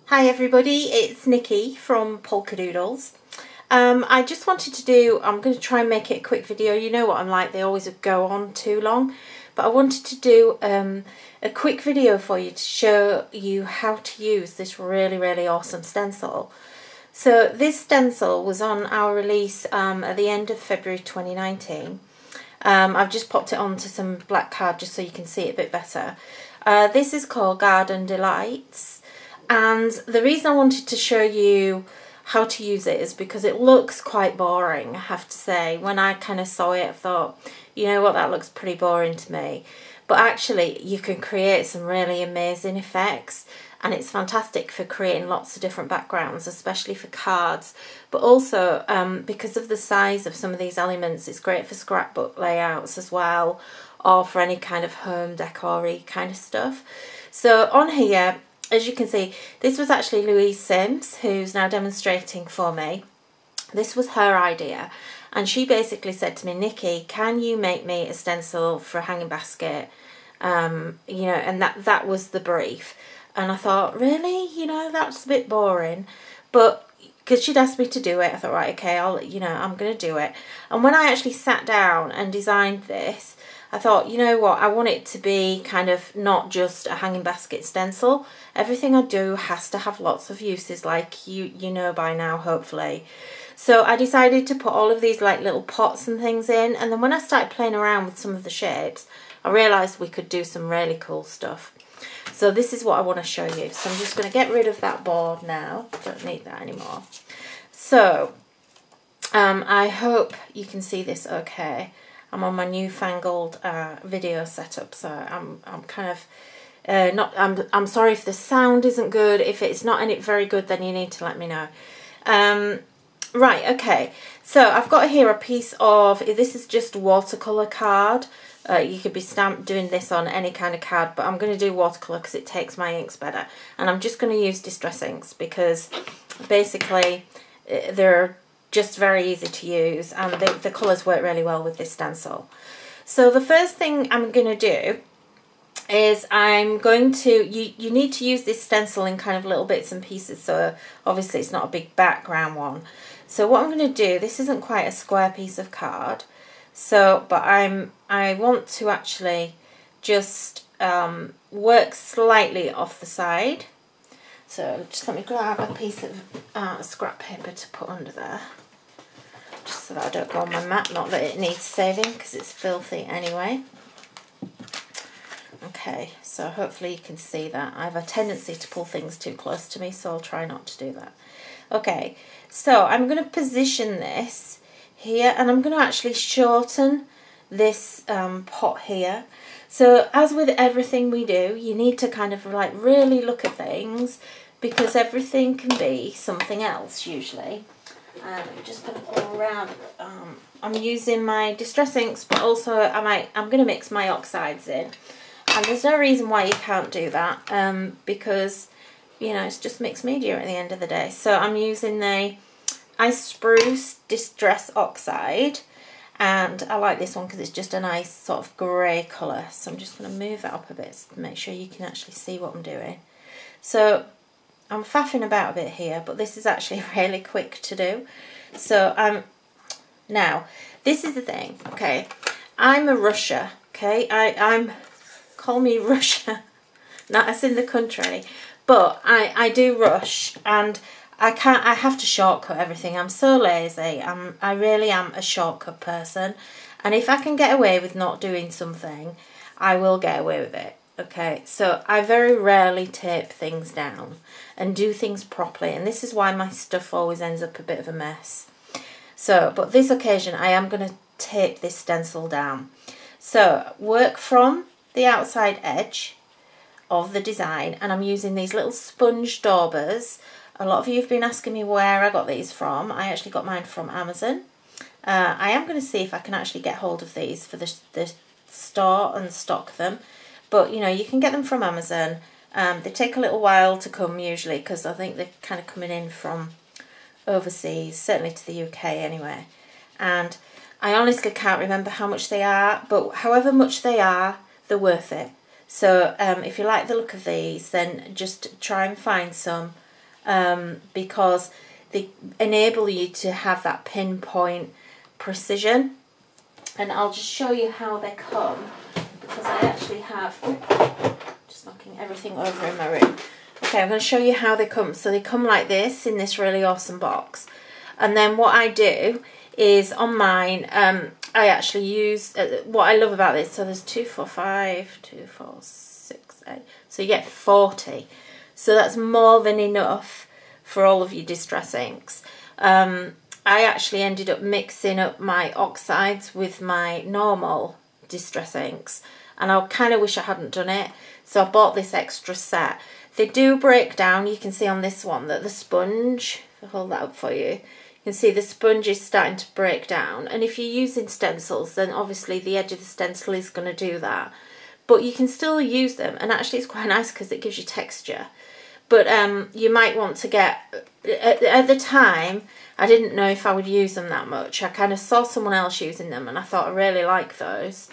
Hi everybody, it's Nikki from Polkadoodles. I just wanted to do, I'm going to try and make it a quick video. You know what I'm like, they always go on too long. But I wanted to do a quick video for you to show you how to use this really awesome stencil. So this stencil was on our release at the end of February 2019. I've just popped it onto some black card just so you can see it a bit better. This is called Garden Delights. And the reason I wanted to show you how to use it is because it looks quite boring, I have to say. When I kind of saw it, I thought, you know what, that looks pretty boring to me. But actually, you can create some really amazing effects, and it's fantastic for creating lots of different backgrounds, especially for cards. But also, because of the size of some of these elements, it's great for scrapbook layouts as well, or for any kind of home decor-y kind of stuff. So on here, as you can see, this was actually Louise Sims, who's now demonstrating for me. This was her idea, and she basically said to me, Nikki, can you make me a stencil for a hanging basket? You know, and that was the brief. And I thought, really? You know, that's a bit boring. But because she'd asked me to do it, I thought, right, okay, I'm going to do it. And when I actually sat down and designed this, I thought, you know what, I want it to be kind of not just a hanging basket stencil. Everything I do has to have lots of uses, like you know by now, hopefully. So I decided to put all of these like little pots and things in, and then when I started playing around with some of the shapes, I realised we could do some really cool stuff. So this is what I want to show you. So I'm just going to get rid of that board now. Don't need that anymore. So I hope you can see this okay. I'm on my newfangled video setup, so I'm kind of I'm sorry if the sound isn't good. If it's not very good, then you need to let me know. Right, okay. So I've got here a piece of, this is just watercolour card. You could be doing this on any kind of card, but I'm going to do watercolour because it takes my inks better. And I'm just going to use distress inks because basically they're just very easy to use, and the colours work really well with this stencil. So the first thing I'm going to do is I'm going to, you need to use this stencil in kind of little bits and pieces, so obviously it's not a big background one. So what I'm going to do, this isn't quite a square piece of card, so but I want to actually just work slightly off the side. So just let me grab a piece of scrap paper to put under there, just so that I don't go on my mat, not that it needs saving because it's filthy anyway. Okay, so hopefully you can see that. I have a tendency to pull things too close to me, so I'll try not to do that. Okay, so I'm going to position this here, and I'm going to actually shorten this pot here. So as with everything we do, you need to kind of like really look at things, because everything can be something else usually. I'm just going to go around. I'm using my distress inks, but also I'm going to mix my oxides in. And there's no reason why you can't do that, because, you know, it's just mixed media at the end of the day. So I'm using the Ice Spruce Distress Oxide, and I like this one because it's just a nice sort of grey colour. So I'm just going to move that up a bit to make sure you can actually see what I'm doing. So I'm faffing about a bit here, but this is actually really quick to do. So now, this is the thing, okay? I'm a rusher, okay? Call me rusher, not as in the country, but I do rush, and I have to shortcut everything. I'm so lazy. I really am a shortcut person, and if I can get away with not doing something, I will get away with it. Okay, so I very rarely tape things down and do things properly, and this is why my stuff always ends up a bit of a mess. So, but this occasion I am going to tape this stencil down. So, work from the outside edge of the design, and I'm using these little sponge daubers. A lot of you have been asking me where I got these from. I actually got mine from Amazon. I am going to see if I can actually get hold of these for the store and stock them. But, you know, you can get them from Amazon. They take a little while to come usually, because I think they're kind of coming in from overseas, certainly to the UK anyway. And I honestly can't remember how much they are, but however much they are, they're worth it. So if you like the look of these, then just try and find some because they enable you to have that pinpoint precision. And I'll just show you how they come, because I actually have, just knocking everything over in my room. Okay, I'm going to show you how they come. So they come like this in this really awesome box. And then what I do is on mine, I actually use, what I love about this, so there's 2, 4, 5, 2, 4, 6, 8. So you get 40. So that's more than enough for all of your distress inks. I actually ended up mixing up my oxides with my normal distress inks, and I kind of wish I hadn't done it, so I bought this extra set. They do break down. You can see on this one that the sponge, I'll hold that up for you, you can see the sponge is starting to break down, and if you're using stencils, then obviously the edge of the stencil is going to do that, but you can still use them, and actually it's quite nice because it gives you texture. But you might want to get, at the time, I didn't know if I would use them that much. I kind of saw someone else using them and I thought I really like those.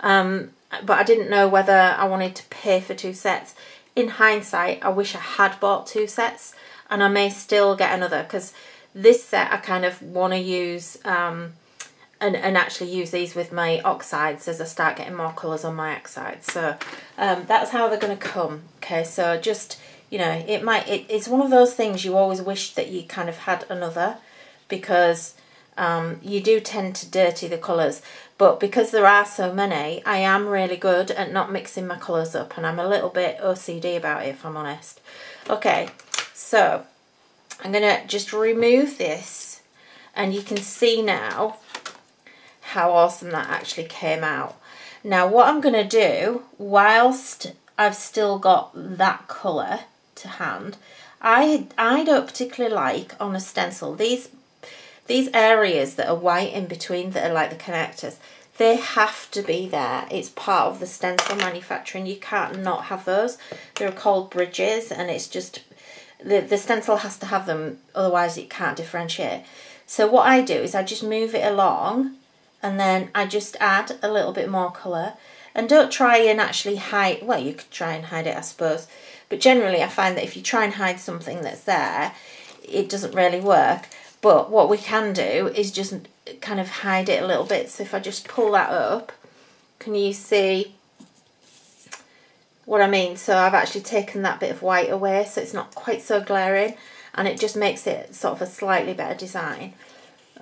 But I didn't know whether I wanted to pay for 2 sets. In hindsight, I wish I had bought 2 sets, and I may still get another, because this set I kind of want to use and actually use these with my oxides as I start getting more colours on my oxides. So that's how they're going to come. Okay, so just, you know, it's one of those things you always wish that you kind of had another, because you do tend to dirty the colours, but because there are so many, I am really good at not mixing my colours up, and I'm a little bit OCD about it, if I'm honest. Okay, so I'm going to just remove this, and you can see now how awesome that actually came out. Now what I'm going to do, whilst I've still got that colour to hand, I don't particularly like on a stencil these areas that are white in between, that are like the connectors. They have to be there. It's part of the stencil manufacturing. You can't not have those. They're called bridges, and it's just the stencil has to have them, otherwise it can't differentiate. So what I do is I just move it along, and then I just add a little bit more colour. And don't try and actually hide, well, you could try and hide it, I suppose, but generally I find that if you try and hide something that's there, it doesn't really work. But what we can do is just kind of hide it a little bit. So if I just pull that up, can you see what I mean? So I've actually taken that bit of white away, so it's not quite so glaring, and it just makes it sort of a slightly better design.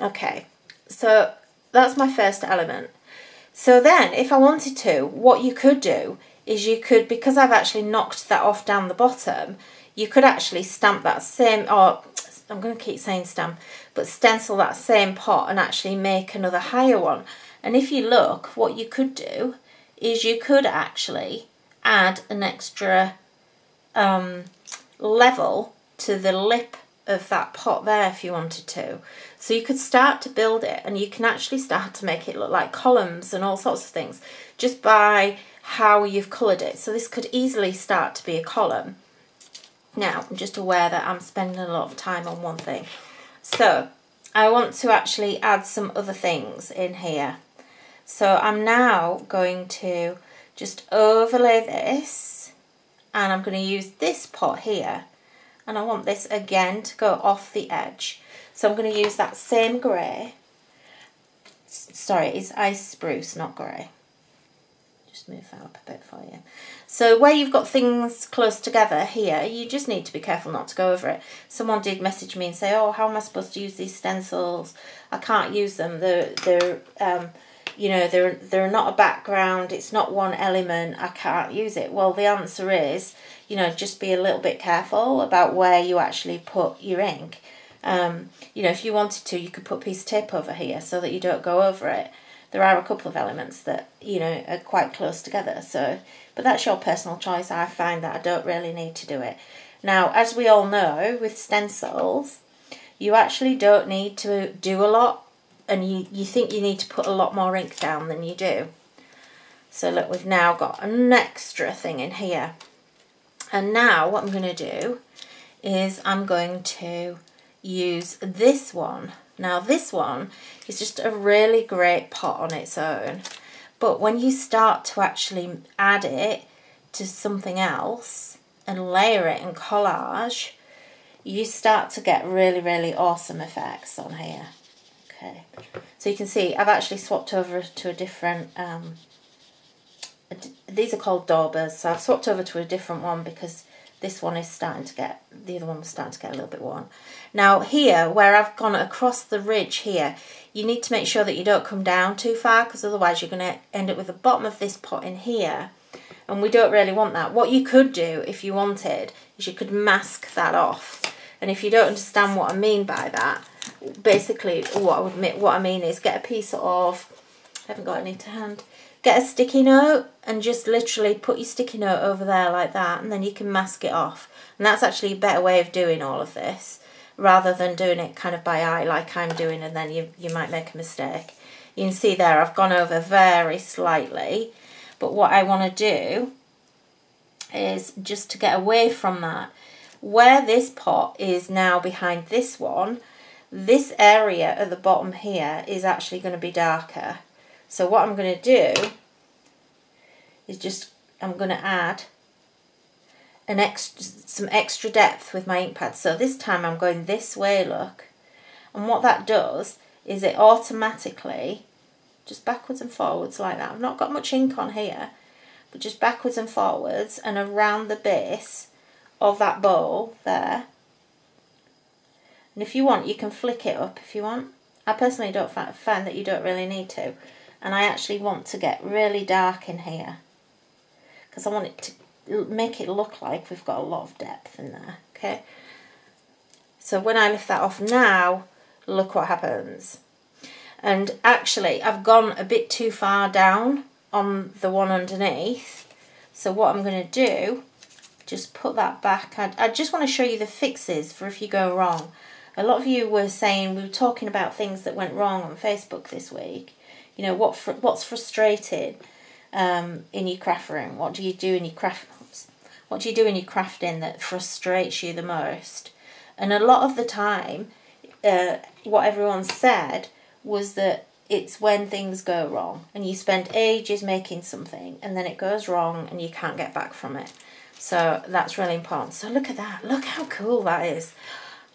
Okay, so that's my first element. So then if I wanted to, what you could do is you could, because I've actually knocked that off down the bottom, you could actually stamp that same, or I'm going to keep saying stamp, but stencil that same pot and actually make another higher one. And if you look, what you could do is you could actually add an extra level to the lip of that pot there if you wanted to. So you could start to build it, and you can actually start to make it look like columns and all sorts of things just by how you've coloured it. So this could easily start to be a column. Now, I'm just aware that I'm spending a lot of time on one thing. So I want to actually add some other things in here. So I'm now going to just overlay this, and I'm going to use this pot here, and I want this again to go off the edge. So I'm going to use that same grey. Sorry, it's ice spruce, not grey. Just move that up a bit for you. So where you've got things close together here, you just need to be careful not to go over it. Someone did message me and say, oh, how am I supposed to use these stencils? I can't use them. You know, they're not a background. It's not one element. I can't use it. Well, the answer is, you know, just be a little bit careful about where you actually put your ink. You know, if you wanted to, you could put a piece of tape over here so that you don't go over it. There are a couple of elements that, you know, are quite close together. So, but that's your personal choice. I find that I don't really need to do it. Now, as we all know, with stencils, you actually don't need to do a lot, and you think you need to put a lot more ink down than you do. So look, we've now got an extra thing in here. And now what I'm going to do is I'm going to use this one. Now this one is just a really great pot on its own, but when you start to actually add it to something else and layer it and collage, you start to get really, really awesome effects on here. Okay, so you can see I've actually swapped over to a different, these are called daubers, so I've swapped over to a different one because this one is starting to get, the other one was starting to get a little bit worn. Now here, where I've gone across the ridge here, you need to make sure that you don't come down too far, because otherwise you're going to end up with the bottom of this pot in here, and we don't really want that. What you could do, if you wanted, is you could mask that off. And if you don't understand what I mean by that, basically what I mean is get a piece of, I haven't got any to hand, get a sticky note and just literally put your sticky note over there like that, and then you can mask it off. And that's actually a better way of doing all of this, rather than doing it kind of by eye like I'm doing, and then you might make a mistake. You can see there I've gone over very slightly, but what I want to do is just to get away from that. Where this pot is now behind this one, this area at the bottom here is actually going to be darker. So what I'm going to do is just, I'm going to add some extra depth with my ink pad. So this time I'm going this way, look. And what that does is it automatically, just backwards and forwards like that. I've not got much ink on here, but just backwards and forwards and around the base of that bowl there. And if you want, you can flick it up if you want. I personally don't find that you don't really need to. And I actually want to get really dark in here, because I want it to make it look like we've got a lot of depth in there, okay? So when I lift that off now, look what happens. And actually, I've gone a bit too far down on the one underneath. So what I'm going to do, just put that back. I just want to show you the fixes for if you go wrong. A lot of you were saying, we were talking about things that went wrong on Facebook this week. You know, what's frustrating in your craft room? What do you do in your what do you do in your crafting that frustrates you the most? And a lot of the time, what everyone said was that it's when things go wrong and you spend ages making something and then it goes wrong and you can't get back from it. So that's really important. So look at that. Look how cool that is.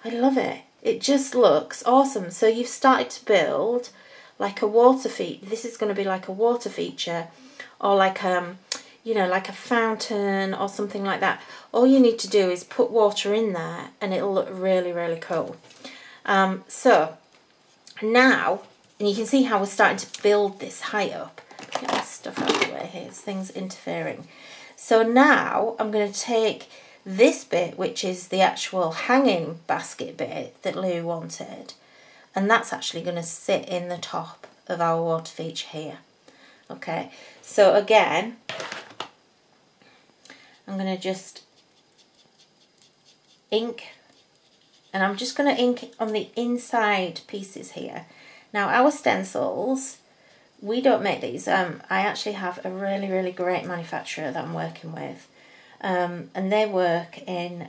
I love it. It just looks awesome. So you've started to build like a water feature. This is going to be like a water feature, or like you know, like a fountain or something like that. All you need to do is put water in there and it'll look really, really cool. So now, and you can see how we're starting to build this height up. Get this stuff out of the way here, things interfering. So now I'm going to take this bit, which is the actual hanging basket bit that Lou wanted, and that's actually going to sit in the top of our water feature here. Okay, so again, I'm going to just ink, and I'm just going to ink on the inside pieces here. Now our stencils, we don't make these. I actually have a really, really great manufacturer that I'm working with, and they work in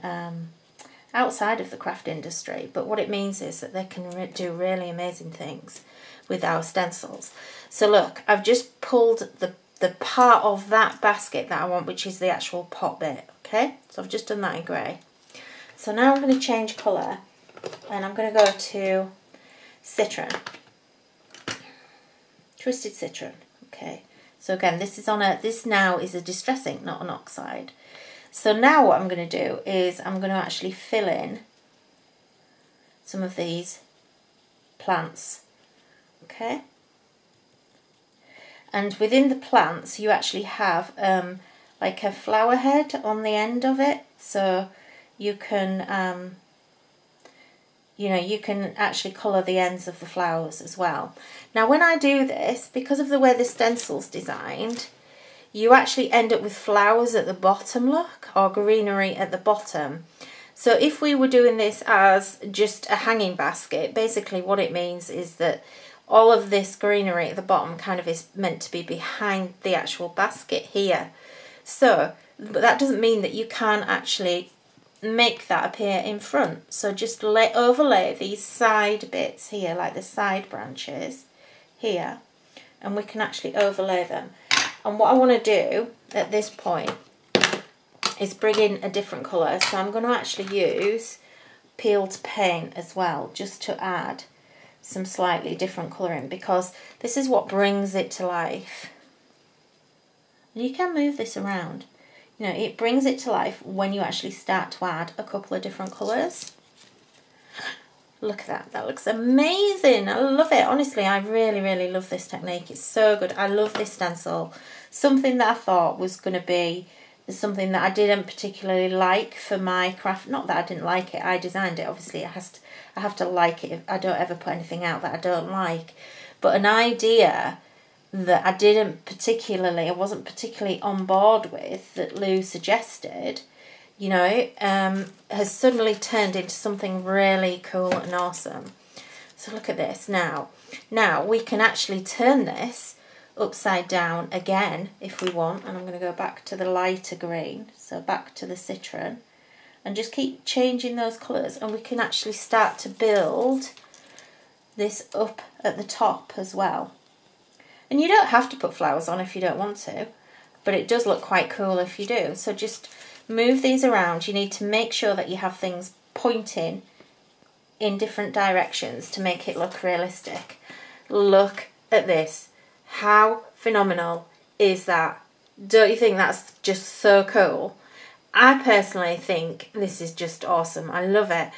outside of the craft industry, but what it means is that they can do really amazing things with our stencils. So look, I've just pulled the part of that basket that I want, which is the actual pot bit, okay? So I've just done that in grey. So now I'm going to change colour, and I'm going to go to Citron. Twisted Citron, okay. So again, this is this now is a distress ink, not an oxide. So now what I'm going to do is I'm going to actually fill in some of these plants, okay. And within the plants, you actually have like a flower head on the end of it, so you can you know, you can actually colour the ends of the flowers as well. Now when I do this, because of the way the stencil's designed, you actually end up with flowers at the bottom, look, or greenery at the bottom. So if we were doing this as just a hanging basket, basically what it means is that all of this greenery at the bottom kind of is meant to be behind the actual basket here. So, but that doesn't mean that you can't actually make that appear in front. So just overlay these side bits here, like the side branches here, and we can actually overlay them. And what I want to do at this point is bring in a different colour. So I'm going to actually use peel to paint as well, just to add some slightly different colouring, because this is what brings it to life. You can move this around. You know, it brings it to life when you actually start to add a couple of different colours. Look at that. That looks amazing. I love it. Honestly, I really, really love this technique. It's so good. I love this stencil. Something that I thought was going to be something that I didn't particularly like for my craft. Not that I didn't like it. I designed it. Obviously, I have to like it. I don't ever put anything out that I don't like. But an idea that I wasn't particularly on board with, that Lou suggested, you know, has suddenly turned into something really cool and awesome. So look at this now. Now we can actually turn this upside down again if we want, and I'm going to go back to the lighter green, so back to the citron, and just keep changing those colours, and we can actually start to build this up at the top as well. And you don't have to put flowers on if you don't want to, but it does look quite cool if you do. So just move these around. You need to make sure that you have things pointing in different directions to make it look realistic. Look at this. How phenomenal is that? Don't you think that's just so cool? I personally think this is just awesome. I love it.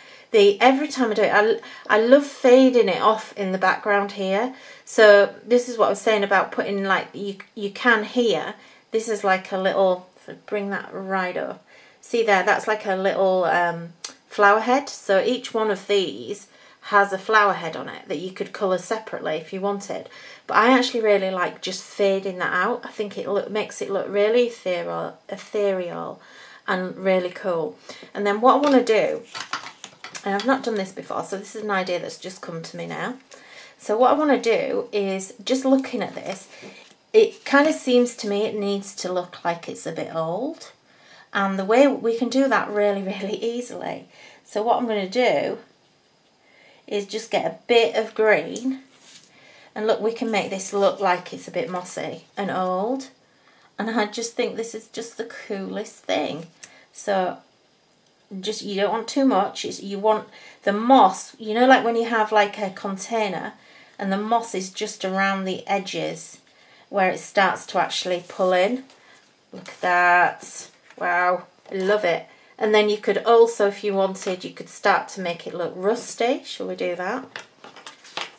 Every time I do it, I love fading it off in the background here. So this is what I was saying about putting, like, you can here. This is like a little, bring that right up. See there, that's like a little flower head. So each one of these has a flower head on it that you could colour separately if you wanted. But I actually really like just fading that out. I think it makes it look really ethereal and really cool. And then what I want to do, and I've not done this before, so this is an idea that's just come to me now. So what I want to do is, just looking at this, it kind of seems to me it needs to look like it's a bit old. And the way we can do that really, really easily. So what I'm going to do is just get a bit of green. And look, we can make this look like it's a bit mossy and old. And I just think this is just the coolest thing. So just, you don't want too much. You want the moss, you know, like when you have like a container and the moss is just around the edges where it starts to actually pull in. Look at that. Wow, I love it. And then you could also, if you wanted, you could start to make it look rusty. Shall we do that?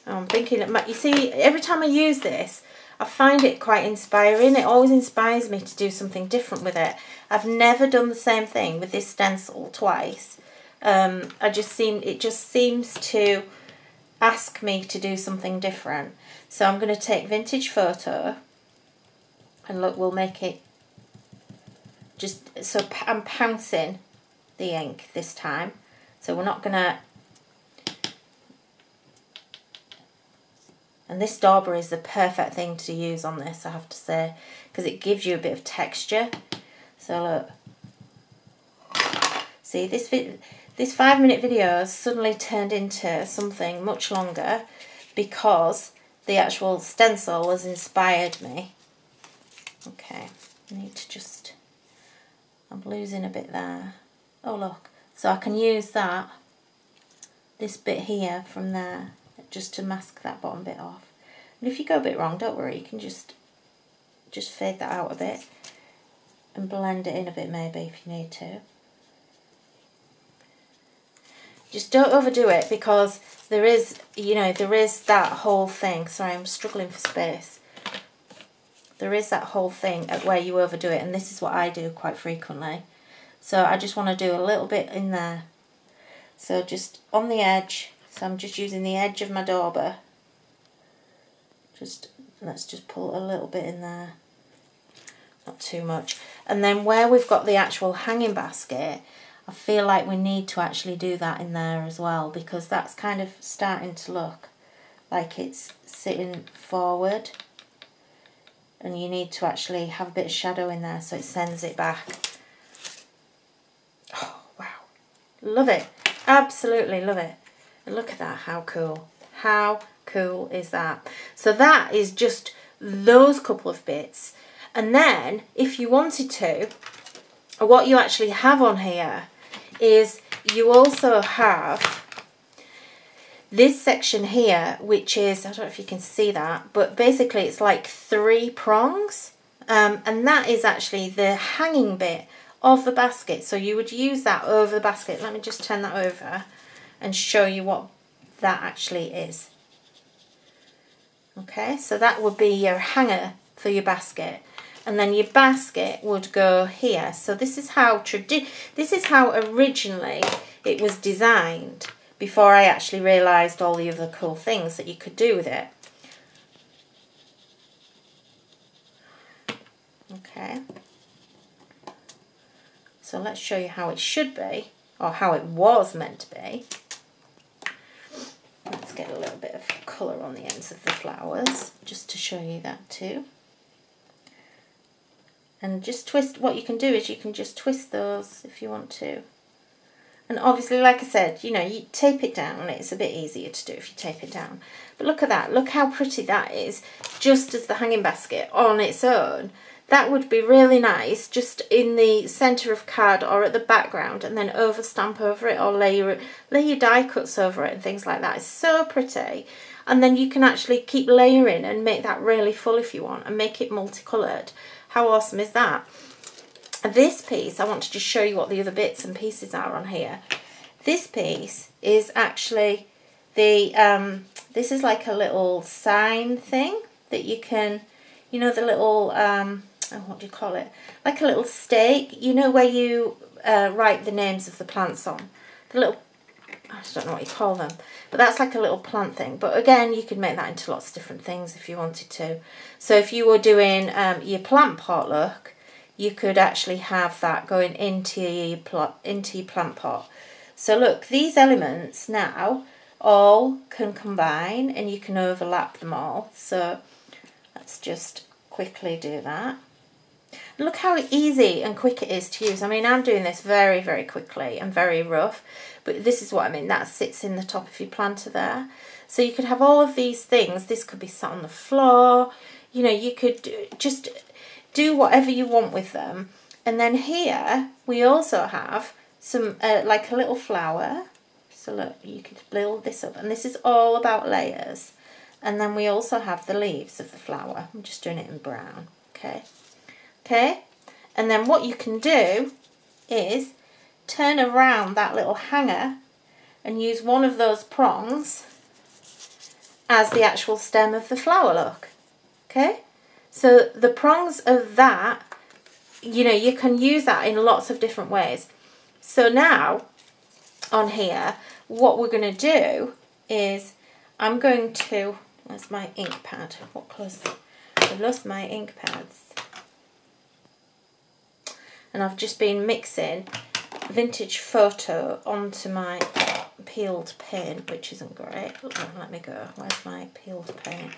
I'm thinking, you see, every time I use this, I find it quite inspiring. It always inspires me to do something different with it. I've never done the same thing with this stencil twice. It just seems to ask me to do something different. So I'm going to take Vintage Photo, and look, we'll make it just, so I'm pouncing the ink this time. So we're not going to, and this dauber is the perfect thing to use on this, I have to say, because it gives you a bit of texture. So look, see, this 5-minute video has suddenly turned into something much longer because the actual stencil has inspired me. Okay, I need to just, I'm losing a bit there. Oh look, so I can use that, this bit here from there, just to mask that bottom bit off. And if you go a bit wrong, don't worry, you can just fade that out a bit and blend it in a bit maybe if you need to. Just don't overdo it, because there is, you know, there is that whole thing. Sorry, I'm struggling for space. There is that whole thing at where you overdo it, and this is what I do quite frequently. So I just want to do a little bit in there. So just on the edge. So I'm just using the edge of my dauber. Let's just pull a little bit in there. Not too much. And then where we've got the actual hanging basket, I feel like we need to actually do that in there as well, because that's kind of starting to look like it's sitting forward. And you need to actually have a bit of shadow in there so it sends it back. Oh, wow. Love it. Absolutely love it. And look at that, how cool. How cool is that? So that is just those couple of bits. And then, if you wanted to, what you actually have on here is you also have this section here, which is, I don't know if you can see that, but basically it's like 3 prongs, and that is actually the hanging bit of the basket. So you would use that over the basket. Let me just turn that over and show you what that actually is. Okay, so that would be your hanger for your basket, and then your basket would go here. So this is how originally it was designed, before I actually realised all the other cool things that you could do with it. Okay, so let's show you how it should be, or how it was meant to be. Let's get a little bit of colour on the ends of the flowers, just to show you that too. And just twist, what you can do is you can just twist those if you want to. And obviously, like I said, you know, you tape it down. It's a bit easier to do if you tape it down. But look at that. Look how pretty that is, just as the hanging basket on its own. That would be really nice just in the centre of card or at the background, and then over stamp over it, or lay your die cuts over it and things like that. It's so pretty. And then you can actually keep layering and make that really full if you want, and make it multicoloured. How awesome is that? This piece, I want to just show you what the other bits and pieces are on here. This piece is actually the, this is like a little sign thing that you can, you know, the little, oh, what do you call it? Like a little stake, you know, where you write the names of the plants on. The little, I don't know what you call them, but that's like a little plant thing. But again, you could make that into lots of different things if you wanted to. So if you were doing your plant pot look, you could actually have that going into your plant pot. So look, these elements now all can combine, and you can overlap them all. So let's just quickly do that. Look how easy and quick it is to use. I mean, I'm doing this very, very quickly and very rough, but this is what I mean. That sits in the top of your planter there. So you could have all of these things. This could be sat on the floor. You know, you could just do whatever you want with them. And then here we also have some like a little flower. So look, you could build this up, and this is all about layers. And then we also have the leaves of the flower. I'm just doing it in brown. Okay, and then what you can do is turn around that little hanger and use one of those prongs as the actual stem of the flower, look. Okay, so the prongs of that, you know, you can use that in lots of different ways. So now on here, what we're going to do is I'm going to, where's my ink pad? What colours? I've lost my ink pads. And I've just been mixing vintage photo onto my peeled paint, which isn't great. Let me go. Where's my peeled paint?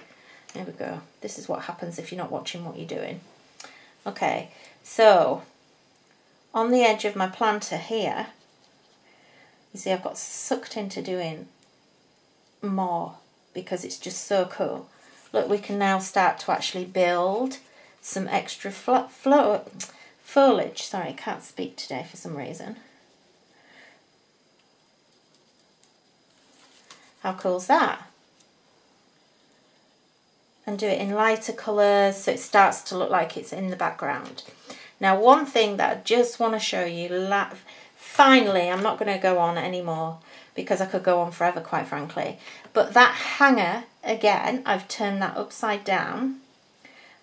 There we go. This is what happens if you're not watching what you're doing. Okay, so on the edge of my planter here, you see I've got sucked into doing more because it's just so cool. Look, we can now start to actually build some extra foliage. Sorry, I can't speak today for some reason. How cool is that? And do it in lighter colours so it starts to look like it's in the background. Now, one thing that I just want to show you, finally, I'm not going to go on anymore because I could go on forever, quite frankly. But that hanger, again, I've turned that upside down,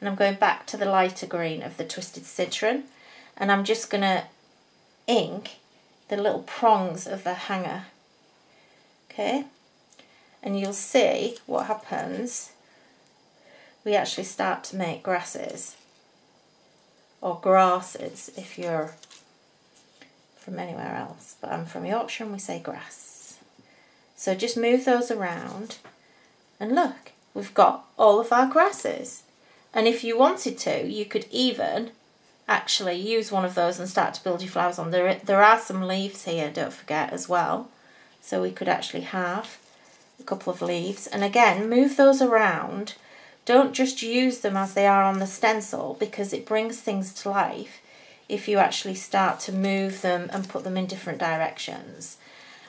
and I'm going back to the lighter green of the Twisted Citron, and I'm just going to ink the little prongs of the hanger. Okay, and you'll see what happens. We actually start to make grasses, or grasses if you're from anywhere else, but I'm from Yorkshire and we say grass. So just move those around, and look, we've got all of our grasses. And if you wanted to, you could even actually use one of those and start to build your flowers on. There are some leaves here, don't forget, as well. So we could actually have a couple of leaves. And again, move those around. Don't just use them as they are on the stencil, because it brings things to life. if you actually start to move them and put them in different directions.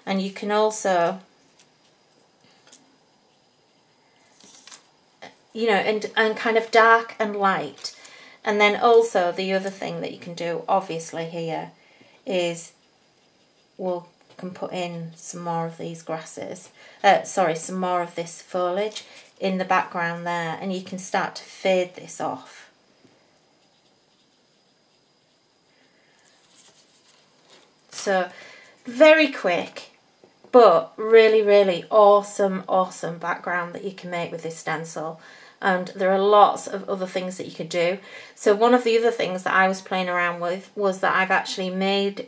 And you can also, you know, and kind of dark and light. And then also the other thing that you can do, obviously, here is we can put in some more of these grasses, some more of this foliage in the background there, and you can start to fade this off. So very quick, but really, really awesome background that you can make with this stencil. And there are lots of other things that you could do. So one of the other things that I was playing around with was that I've actually made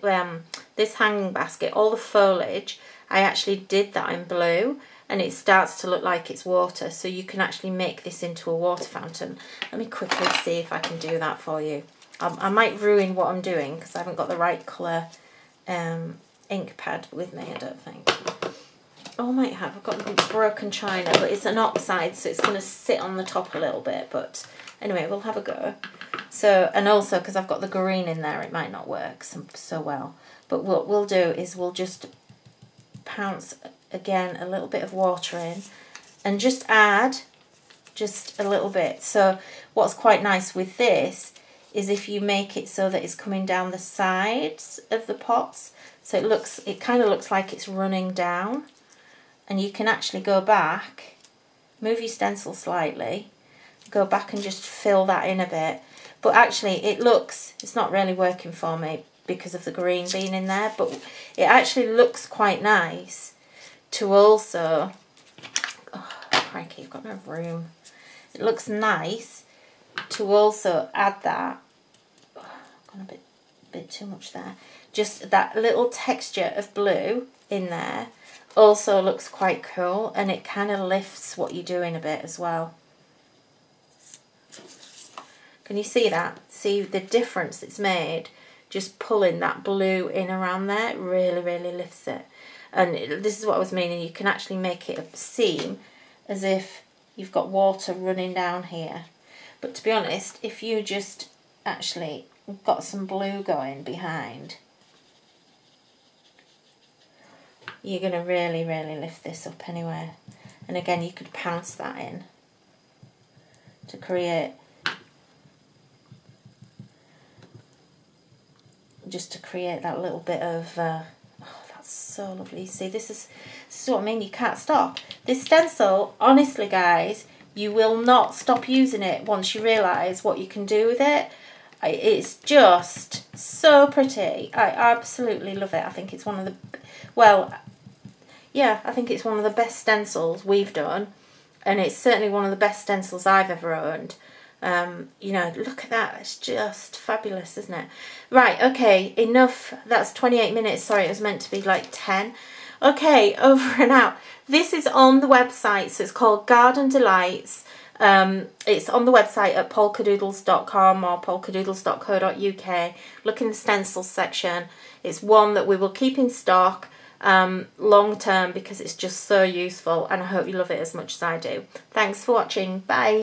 this hanging basket, all the foliage, I actually did that in blue, and it starts to look like it's water. So you can actually make this into a water fountain. Let me quickly see if I can do that for you. I might ruin what I'm doing because I haven't got the right colour ink pad with me, I don't think. Oh, I might have. I've got broken china, but it's an oxide, so it's going to sit on the top a little bit. But anyway, we'll have a go. So, and also because I've got the green in there, it might not work so well. But what we'll do is we'll just pounce again a little bit of water in, and just add just a little bit. So what's quite nice with this is if you make it so that it's coming down the sides of the pots, so it kind of looks like it's running down. And you can actually go back, move your stencil slightly, go back and just fill that in a bit. But actually it's not really working for me because of the green being in there, but it actually looks quite nice to also, oh crikey, I've got no room. It looks nice to also add that, oh, I've gone a bit too much there, just that little texture of blue in there. Also looks quite cool, and it kind of lifts what you're doing a bit as well. Can you see that? See the difference it's made? Just pulling that blue in around there really, really lifts it. And this is what I was meaning. You can actually make it seem as if you've got water running down here. But to be honest, if you just actually got some blue going behind, you're going to really, really lift this up anyway. And again, you could pounce that in to create, that little bit of, oh, that's so lovely. You see, this is what I mean, you can't stop. This stencil, honestly guys, you will not stop using it once you realise what you can do with it. It's just so pretty. I absolutely love it. I think it's one of the, well, yeah, I think it's one of the best stencils we've done, and it's certainly one of the best stencils I've ever owned. You know, look at that, it's just fabulous, isn't it? Right, okay, enough. That's 28 minutes. Sorry, it was meant to be like 10. Okay, over and out. This is on the website, so it's called Garden Delights. It's on the website at polkadoodles.com or polkadoodles.co.uk. Look in the stencils section. It's one that we will keep in stock long term because it's just so useful, and I hope you love it as much as I do. Thanks for watching. Bye.